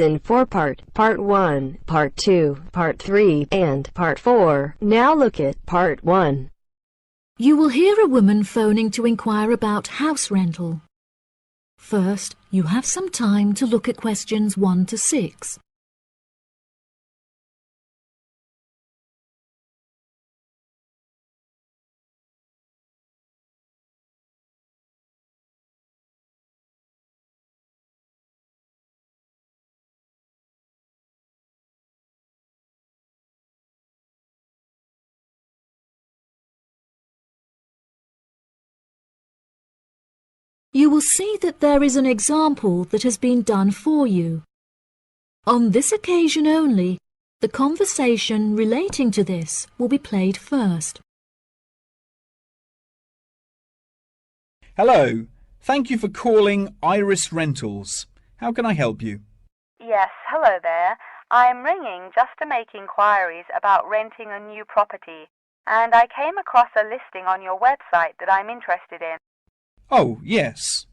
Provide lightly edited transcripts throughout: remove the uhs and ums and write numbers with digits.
in 4-part, Part 1, Part 2, Part 3, and Part 4. Now look at Part 1. You will hear a woman phoning to inquire about house rental. First, you have some time to look at questions 1 to 6. You will see that there is an example that has been done for you. On this occasion only, the conversation relating to this will be played first. Hello, thank you for calling Iris Rentals. How can I help you? Yes, hello there. I'm ringing just to make inquiries about renting a new property, and I came across a listing on your website that I'm interested in. Oh, yes.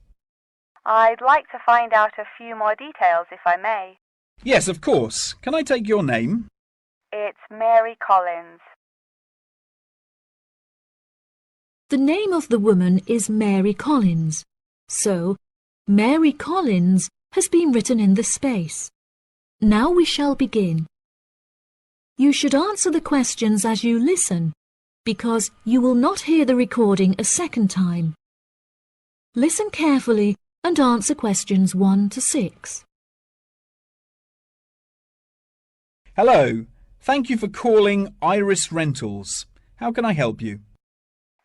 I'd like to find out a few more details, if I may. Yes, of course. Can I take your name? It's Mary Collins. The name of the woman is Mary Collins, so Mary Collins has been written in the space. Now we shall begin. You should answer the questions as you listen, because you will not hear the recording a second time. Listen carefully and answer questions 1 to 6. Hello, thank you for calling Iris Rentals. How can I help you?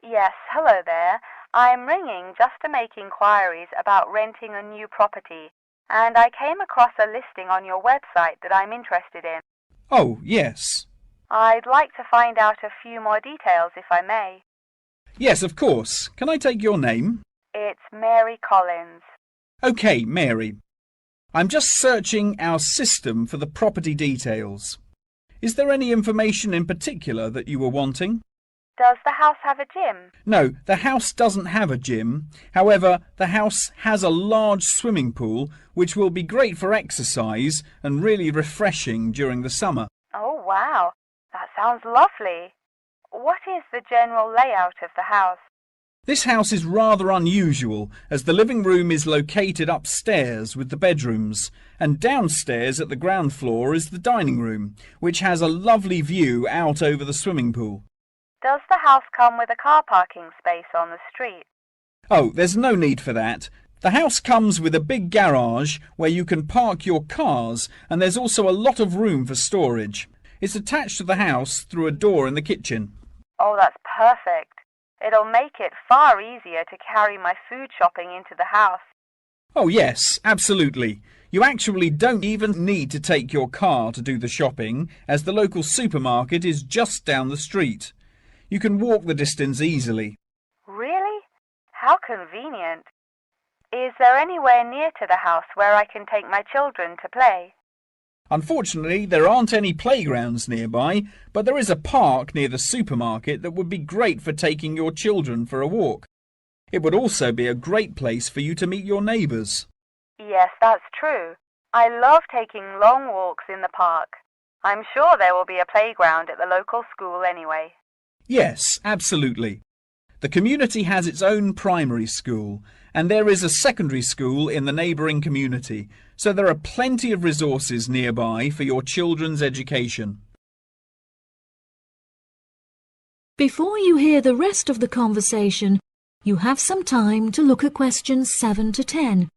Yes, hello there. I'm ringing just to make inquiries about renting a new property, and I came across a listing on your website that I'm interested in. Oh, yes. I'd like to find out a few more details, if I may. Yes, of course. Can I take your name? It's Mary Collins. OK, Mary. I'm just searching our system for the property details. Is there any information in particular that you were wanting? Does the house have a gym? No, the house doesn't have a gym. However, the house has a large swimming pool, which will be great for exercise and really refreshing during the summer. Oh, wow. That sounds lovely. What is the general layout of the house? This house is rather unusual, as the living room is located upstairs with the bedrooms, and downstairs at the ground floor is the dining room, which has a lovely view out over the swimming pool. Does the house come with a car parking space on the street? Oh, there's no need for that. The house comes with a big garage where you can park your cars, and there's also a lot of room for storage. It's attached to the house through a door in the kitchen. Oh, that's perfect. It'll make it far easier to carry my food shopping into the house. Oh yes, absolutely. You actually don't even need to take your car to do the shopping, as the local supermarket is just down the street. You can walk the distance easily. Really? How convenient. Is there anywhere near to the house where I can take my children to play? Unfortunately, there aren't any playgrounds nearby, but there is a park near the supermarket that would be great for taking your children for a walk. It would also be a great place for you to meet your neighbours. Yes, that's true. I love taking long walks in the park. I'm sure there will be a playground at the local school anyway. Yes, absolutely. The community has its own primary school, and there is a secondary school in the neighbouring community, so there are plenty of resources nearby for your children's education. Before you hear the rest of the conversation, you have some time to look at questions 7 to 10.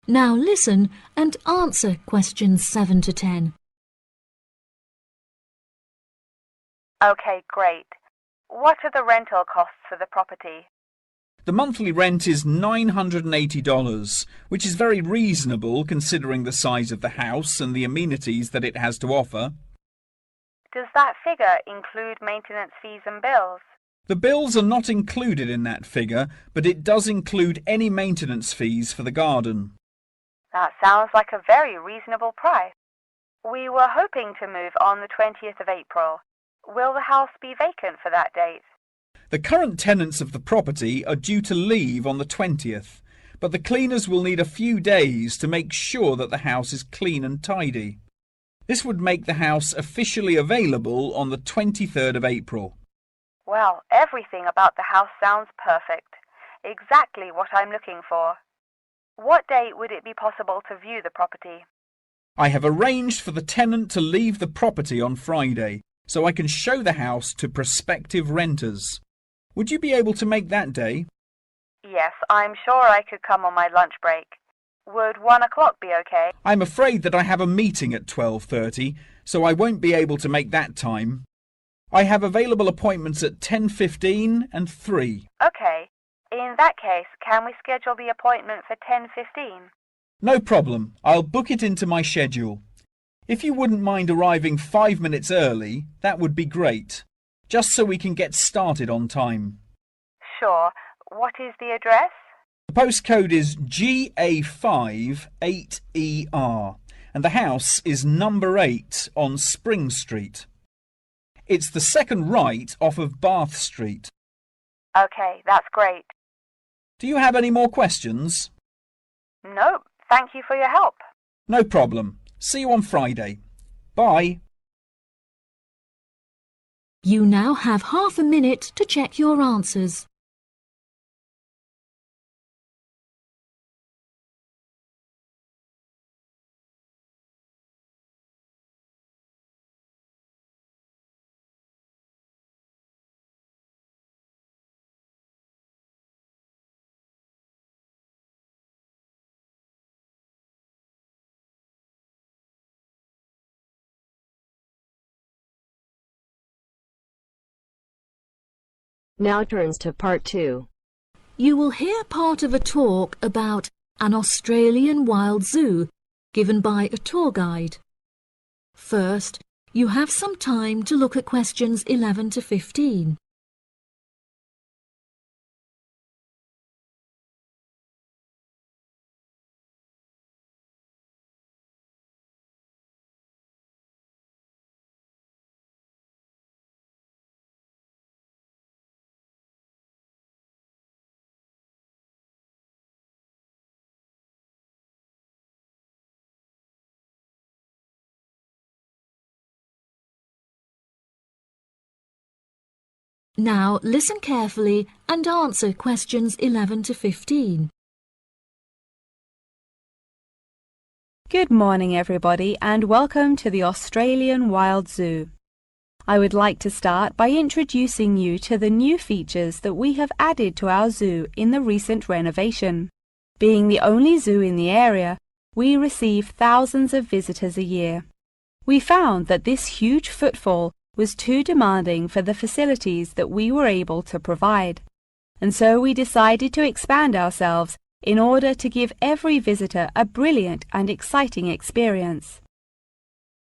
Now listen and answer questions 7 to 10. Okay, great. What are the rental costs for the property? The monthly rent is $980, which is very reasonable considering the size of the house and the amenities that it has to offer. Does that figure include maintenance fees and bills? The bills are not included in that figure, but it does include any maintenance fees for the garden. That sounds like a very reasonable price. We were hoping to move on the 20th of April. Will the house be vacant for that date? The current tenants of the property are due to leave on the 20th, but the cleaners will need a few days to make sure that the house is clean and tidy. This would make the house officially available on the 23rd of April. Well, everything about the house sounds perfect. Exactly what I'm looking for. What date would it be possible to view the property? I have arranged for the tenant to leave the property on Friday, so I can show the house to prospective renters. Would you be able to make that day? Yes, I'm sure I could come on my lunch break. Would 1 o'clock be okay? I'm afraid that I have a meeting at 12:30, so I won't be able to make that time. I have available appointments at 10:15 and 3. Okay. In that case, can we schedule the appointment for 10:15? No problem. I'll book it into my schedule. If you wouldn't mind arriving 5 minutes early, that would be great, just so we can get started on time. Sure. What is the address? The postcode is GA58ER, and the house is number 8 on Spring Street. It's the second right off of Bath Street. Okay, that's great. Do you have any more questions? Nope. Thank you for your help. No problem. See you on Friday. Bye. You now have half a minute to check your answers. Now turns to part 2. You will hear part of a talk about an Australian wild zoo given by a tour guide. First, you have some time to look at questions 11 to 15. Now listen carefully and answer questions 11 to 15. Good morning everybody and welcome to the Australian Wild Zoo. I would like to start by introducing you to the new features that we have added to our zoo in the recent renovation. Being the only zoo in the area, we receive thousands of visitors a year. We found that this huge footfall was too demanding for the facilities that we were able to provide, and so we decided to expand ourselves in order to give every visitor a brilliant and exciting experience.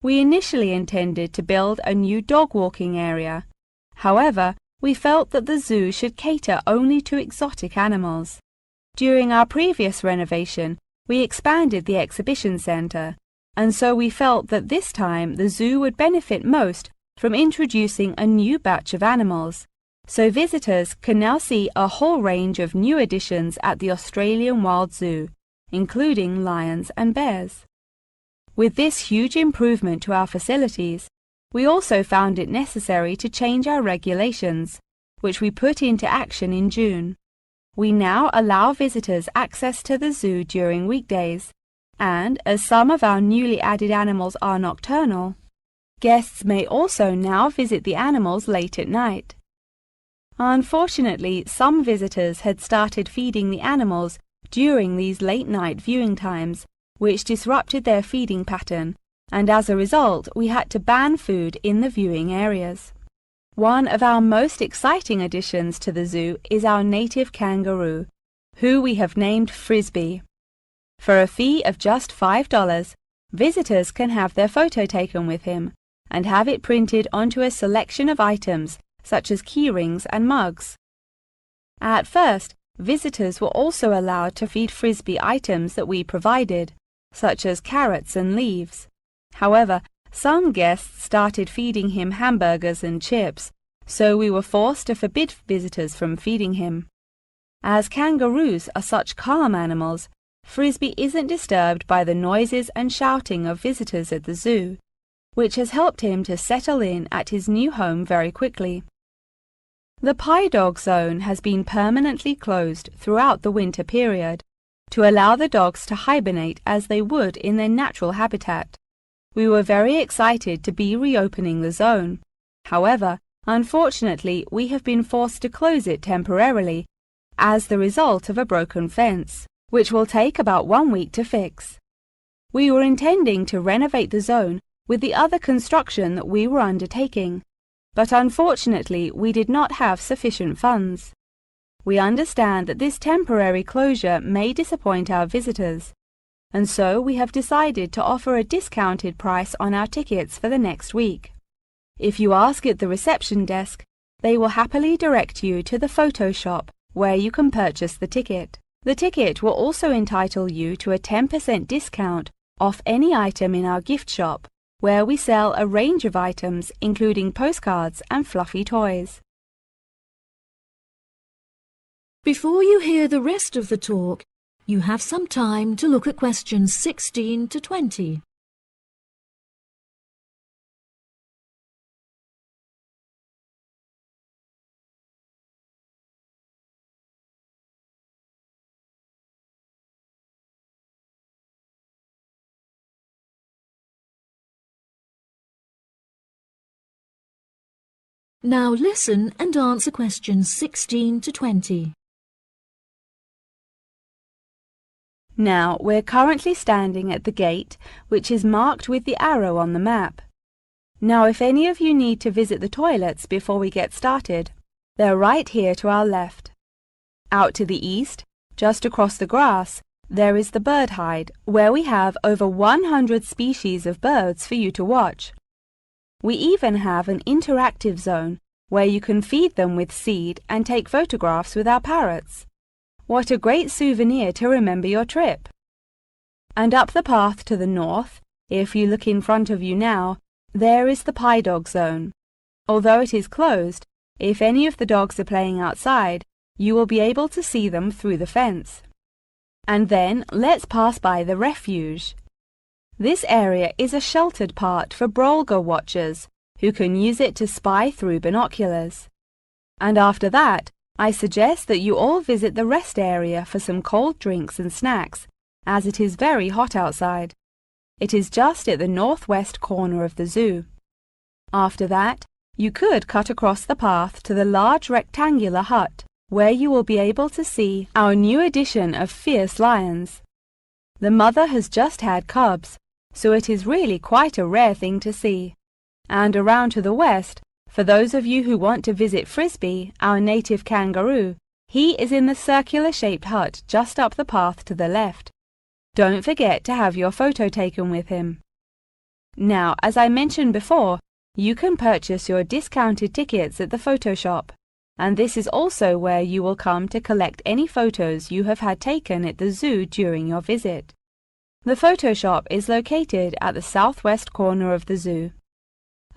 We initially intended to build a new dog walking area. However, we felt that the zoo should cater only to exotic animals. During our previous renovation, we expanded the exhibition centre, and so we felt that this time the zoo would benefit most from introducing a new batch of animals, so visitors can now see a whole range of new additions at the Australian Wild Zoo, including lions and bears. With this huge improvement to our facilities, we also found it necessary to change our regulations, which we put into action in June. We now allow visitors access to the zoo during weekdays, and as some of our newly added animals are nocturnal, guests may also now visit the animals late at night. Unfortunately, some visitors had started feeding the animals during these late-night viewing times, which disrupted their feeding pattern, and as a result, we had to ban food in the viewing areas. One of our most exciting additions to the zoo is our native kangaroo, who we have named Frisbee. For a fee of just $5, visitors can have their photo taken with him and have it printed onto a selection of items such as keyrings and mugs. At first, visitors were also allowed to feed Frisbee items that we provided, such as carrots and leaves. However, some guests started feeding him hamburgers and chips, so we were forced to forbid visitors from feeding him. As kangaroos are such calm animals, Frisbee isn't disturbed by the noises and shouting of visitors at the zoo, which has helped him to settle in at his new home very quickly. The Pie Dog Zone has been permanently closed throughout the winter period to allow the dogs to hibernate as they would in their natural habitat. We were very excited to be reopening the zone. However, unfortunately, we have been forced to close it temporarily as the result of a broken fence, which will take about 1 week to fix. We were intending to renovate the zone with the other construction that we were undertaking, but unfortunately we did not have sufficient funds. We understand that this temporary closure may disappoint our visitors, and so we have decided to offer a discounted price on our tickets for the next week. If you ask at the reception desk, they will happily direct you to the photo shop where you can purchase the ticket. The ticket will also entitle you to a 10% discount off any item in our gift shop, where we sell a range of items including postcards and fluffy toys. Before you hear the rest of the talk, you have some time to look at questions 16 to 20. Now listen and answer questions 16 to 20. Now, we're currently standing at the gate, which is marked with the arrow on the map. Now, if any of you need to visit the toilets before we get started, they're right here to our left. Out to the east, just across the grass, there is the bird hide, where we have over 100 species of birds for you to watch. We even have an interactive zone where you can feed them with seed and take photographs with our parrots. What a great souvenir to remember your trip! And up the path to the north, if you look in front of you now, there is the Pie Dog Zone. Although it is closed, if any of the dogs are playing outside, you will be able to see them through the fence. And then let's pass by the refuge. This area is a sheltered part for Brolga watchers who can use it to spy through binoculars. And after that, I suggest that you all visit the rest area for some cold drinks and snacks, as it is very hot outside. It is just at the northwest corner of the zoo. After that, you could cut across the path to the large rectangular hut, where you will be able to see our new addition of fierce lions. The mother has just had cubs, so it is really quite a rare thing to see. And around to the west, for those of you who want to visit Frisbee, our native kangaroo, he is in the circular-shaped hut just up the path to the left. Don't forget to have your photo taken with him. Now, as I mentioned before, you can purchase your discounted tickets at the photo shop, and this is also where you will come to collect any photos you have had taken at the zoo during your visit. The photo shop is located at the southwest corner of the zoo.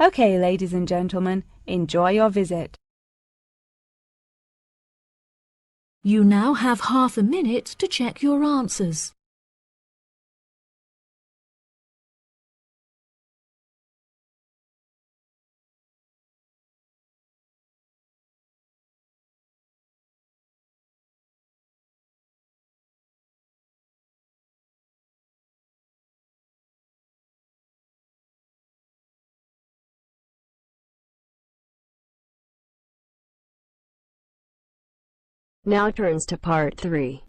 Okay, ladies and gentlemen, enjoy your visit. You now have half a minute to check your answers. Now turns to part 3.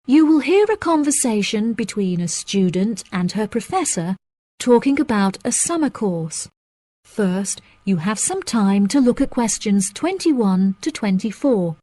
You will hear a conversation between a student and her professor talking about a summer course. First, you have some time to look at questions 21 to 24.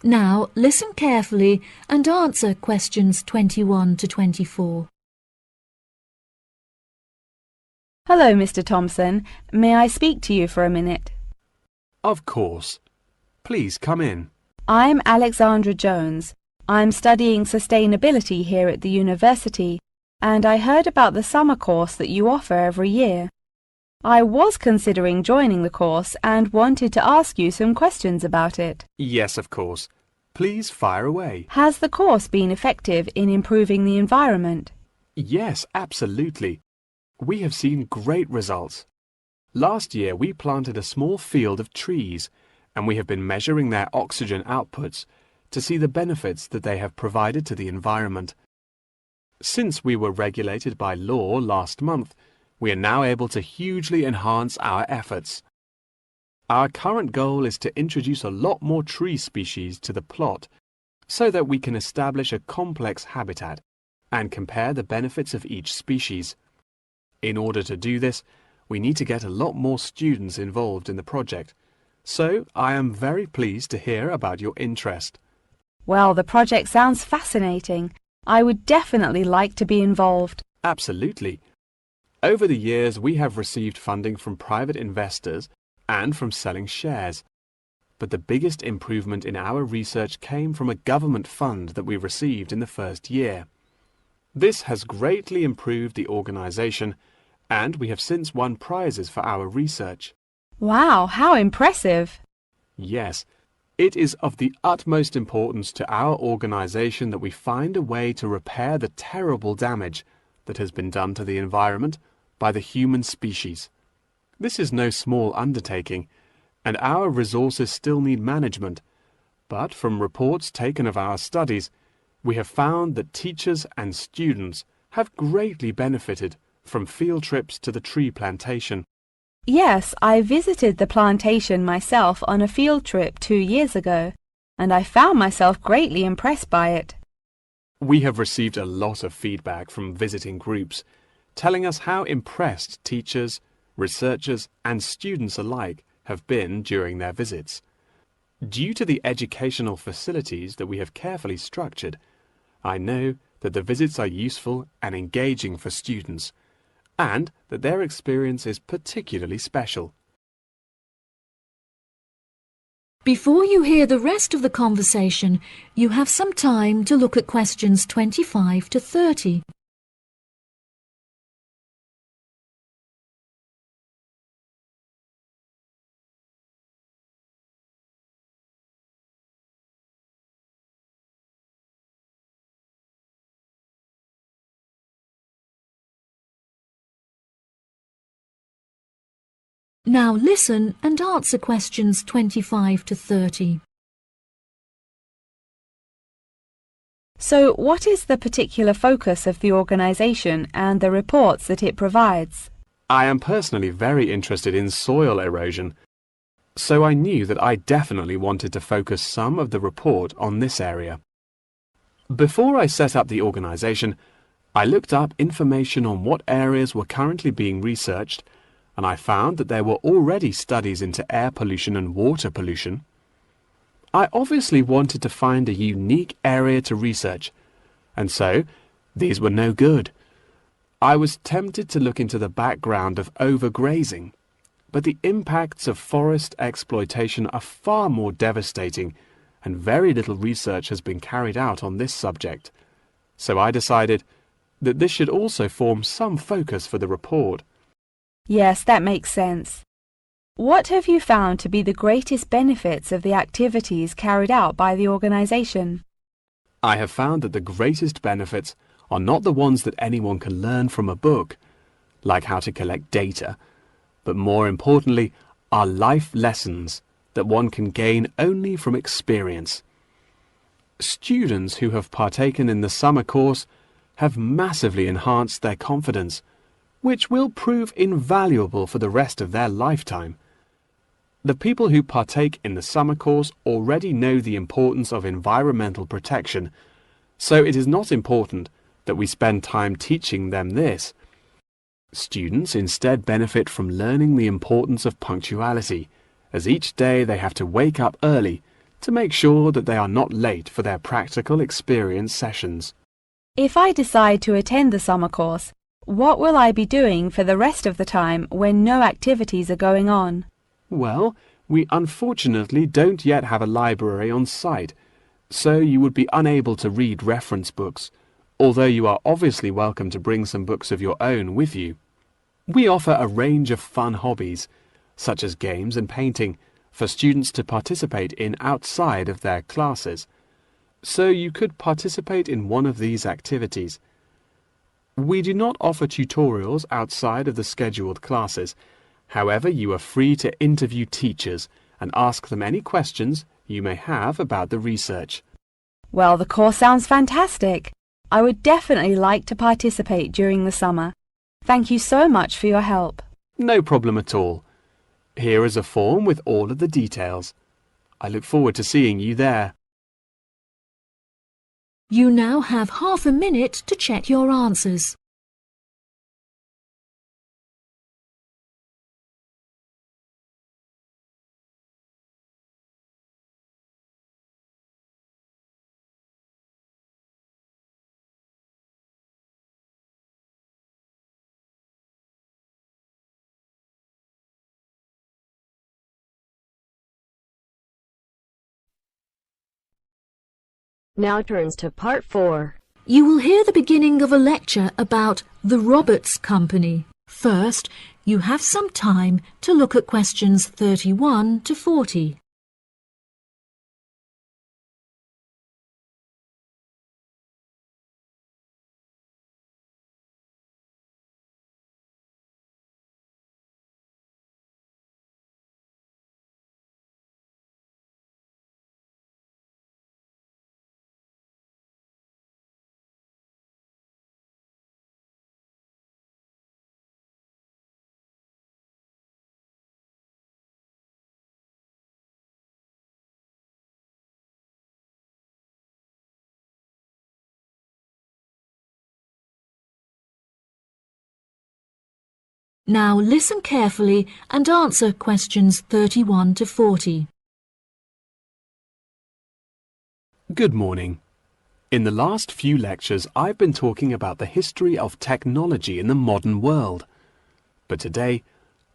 Now listen carefully and answer questions 21 to 24. Hello, Mr. Thompson. May I speak to you for a minute? Of course. Please come in. I'm Alexandra Jones. I'm studying sustainability here at the university, and I heard about the summer course that you offer every year. I was considering joining the course and wanted to ask you some questions about it. Yes, of course. Please fire away. Has the course been effective in improving the environment? Yes, absolutely. We have seen great results. Last year we planted a small field of trees, and we have been measuring their oxygen outputs to see the benefits that they have provided to the environment. Since we were regulated by law last month, we are now able to hugely enhance our efforts. Our current goal is to introduce a lot more tree species to the plot so that we can establish a complex habitat and compare the benefits of each species. In order to do this, we need to get a lot more students involved in the project. So I am very pleased to hear about your interest. Well, the project sounds fascinating. I would definitely like to be involved. Absolutely. Over the years, we have received funding from private investors and from selling shares. But the biggest improvement in our research came from a government fund that we received in the first year. This has greatly improved the organization, and we have since won prizes for our research. Wow, how impressive! Yes, it is of the utmost importance to our organization that we find a way to repair the terrible damage that has been done to the environment by the human species. This is no small undertaking, and our resources still need management. But from reports taken of our studies, we have found that teachers and students have greatly benefited from field trips to the tree plantation. Yes, I visited the plantation myself on a field trip 2 years ago, and I found myself greatly impressed by it. We have received a lot of feedback from visiting groups, telling us how impressed teachers, researchers, and students alike have been during their visits. Due to the educational facilities that we have carefully structured, I know that the visits are useful and engaging for students, and that their experience is particularly special. Before you hear the rest of the conversation, you have some time to look at questions 25 to 30. Now listen and answer questions 25 to 30. So, what is the particular focus of the organization and the reports that it provides? I am personally very interested in soil erosion, so I knew that I definitely wanted to focus some of the report on this area. Before I set up the organization, I looked up information on what areas were currently being researched, and I found that there were already studies into air pollution and water pollution. I obviously wanted to find a unique area to research, and so these were no good. I was tempted to look into the background of overgrazing, but the impacts of forest exploitation are far more devastating, and very little research has been carried out on this subject. So I decided that this should also form some focus for the report. Yes, that makes sense. What have you found to be the greatest benefits of the activities carried out by the organization? I have found that the greatest benefits are not the ones that anyone can learn from a book, like how to collect data, but more importantly are life lessons that one can gain only from experience. Students who have partaken in the summer course have massively enhanced their confidence, which will prove invaluable for the rest of their lifetime. The people who partake in the summer course already know the importance of environmental protection, so it is not important that we spend time teaching them this. Students instead benefit from learning the importance of punctuality, as each day they have to wake up early to make sure that they are not late for their practical experience sessions. If I decide to attend the summer course, what will I be doing for the rest of the time when no activities are going on? Well, we unfortunately don't yet have a library on site, so you would be unable to read reference books, although you are obviously welcome to bring some books of your own with you. We offer a range of fun hobbies, such as games and painting, for students to participate in outside of their classes, so you could participate in one of these activities. We do not offer tutorials outside of the scheduled classes. However, you are free to interview teachers and ask them any questions you may have about the research. Well, the course sounds fantastic. I would definitely like to participate during the summer. Thank you so much for your help. No problem at all. Here is a form with all of the details. I look forward to seeing you there. You now have half a minute to check your answers. Now turns to Part 4. You will hear the beginning of a lecture about the Roberts Company. First, you have some time to look at questions 31 to 40. Now listen carefully and answer questions 31 to 40. Good morning. In the last few lectures, I've been talking about the history of technology in the modern world. But today,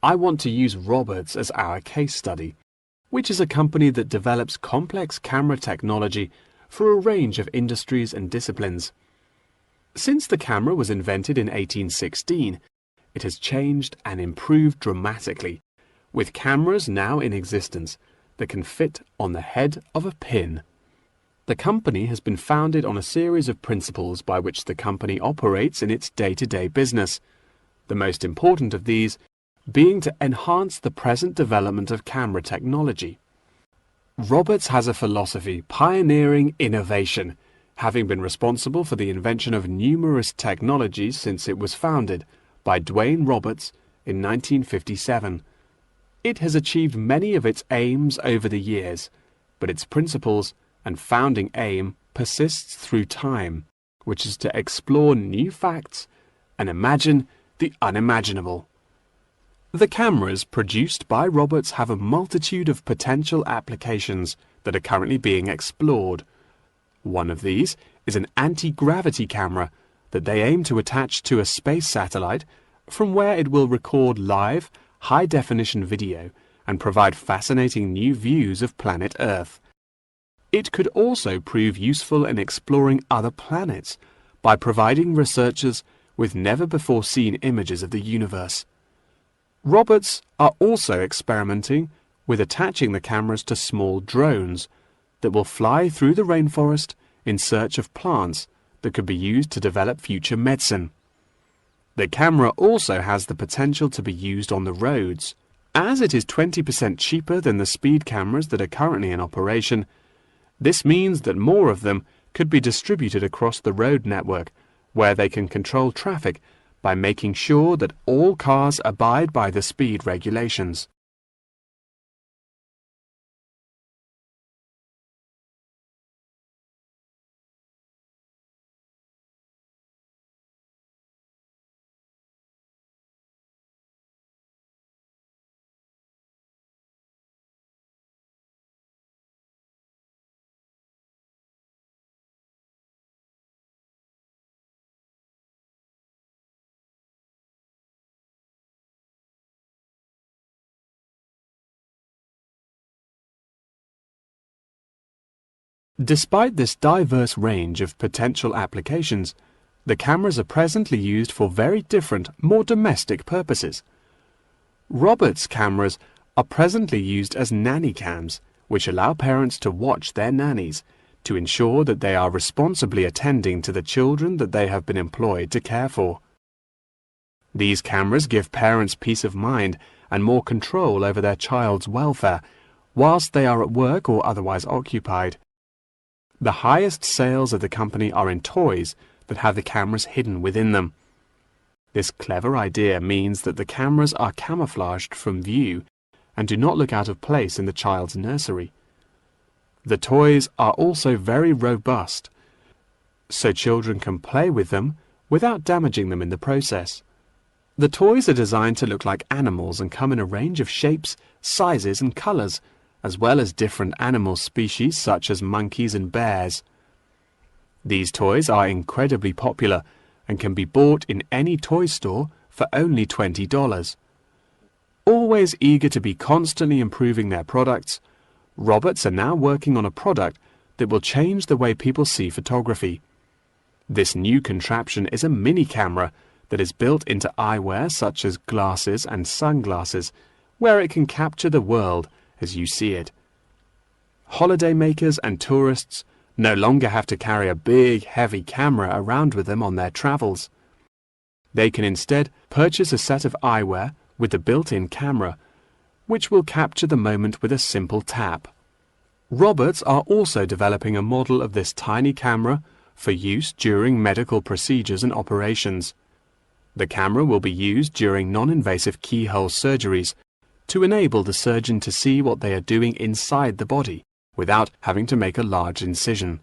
I want to use Roberts as our case study, which is a company that develops complex camera technology for a range of industries and disciplines. Since the camera was invented in 1816, it has changed and improved dramatically, with cameras now in existence that can fit on the head of a pin. The company has been founded on a series of principles by which the company operates in its day-to-day business, the most important of these being to enhance the present development of camera technology. Roberts has a philosophy pioneering innovation, having been responsible for the invention of numerous technologies since it was founded by Dwayne Roberts in 1957. It has achieved many of its aims over the years, but its principles and founding aim persists through time, which is to explore new facts and imagine the unimaginable. The cameras produced by Roberts have a multitude of potential applications that are currently being explored. One of these is an anti-gravity camera that they aim to attach to a space satellite from where it will record live, high-definition video and provide fascinating new views of planet Earth. It could also prove useful in exploring other planets by providing researchers with never-before-seen images of the universe. Roberts are also experimenting with attaching the cameras to small drones that will fly through the rainforest in search of plants that could be used to develop future medicine. The camera also has the potential to be used on the roads. As it is 20% cheaper than the speed cameras that are currently in operation, this means that more of them could be distributed across the road network, where they can control traffic by making sure that all cars abide by the speed regulations. Despite this diverse range of potential applications, the cameras are presently used for very different, more domestic purposes. Robert's cameras are presently used as nanny cams, which allow parents to watch their nannies to ensure that they are responsibly attending to the children that they have been employed to care for. These cameras give parents peace of mind and more control over their child's welfare whilst they are at work or otherwise occupied. The highest sales of the company are in toys that have the cameras hidden within them. This clever idea means that the cameras are camouflaged from view and do not look out of place in the child's nursery. The toys are also very robust, so children can play with them without damaging them in the process. The toys are designed to look like animals and come in a range of shapes, sizes and colours, as well as different animal species such as monkeys and bears. These toys are incredibly popular and can be bought in any toy store for only $20. Always eager to be constantly improving their products, Roberts are now working on a product that will change the way people see photography. This new contraption is a mini camera that is built into eyewear such as glasses and sunglasses, where it can capture the world as you see it. Holidaymakers and tourists no longer have to carry a big, heavy camera around with them on their travels. They can instead purchase a set of eyewear with the built-in camera, which will capture the moment with a simple tap. Roberts are also developing a model of this tiny camera for use during medical procedures and operations. The camera will be used during non-invasive keyhole surgeries to enable the surgeon to see what they are doing inside the body without having to make a large incision.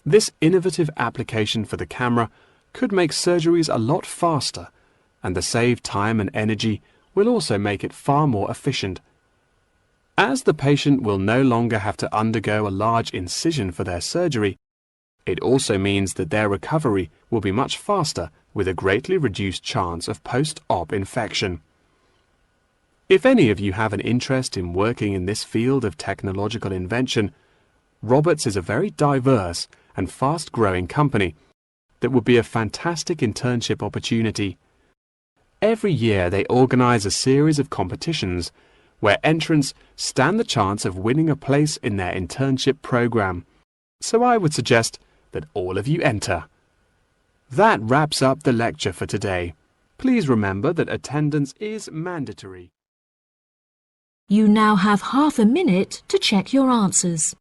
This innovative application for the camera could make surgeries a lot faster, and the saved time and energy will also make it far more efficient. As the patient will no longer have to undergo a large incision for their surgery, it also means that their recovery will be much faster with a greatly reduced chance of post-op infection. If any of you have an interest in working in this field of technological invention, Roberts is a very diverse and fast-growing company that would be a fantastic internship opportunity. Every year they organize a series of competitions where entrants stand the chance of winning a place in their internship program. So I would suggest that all of you enter. That wraps up the lecture for today. Please remember that attendance is mandatory. You now have half a minute to check your answers.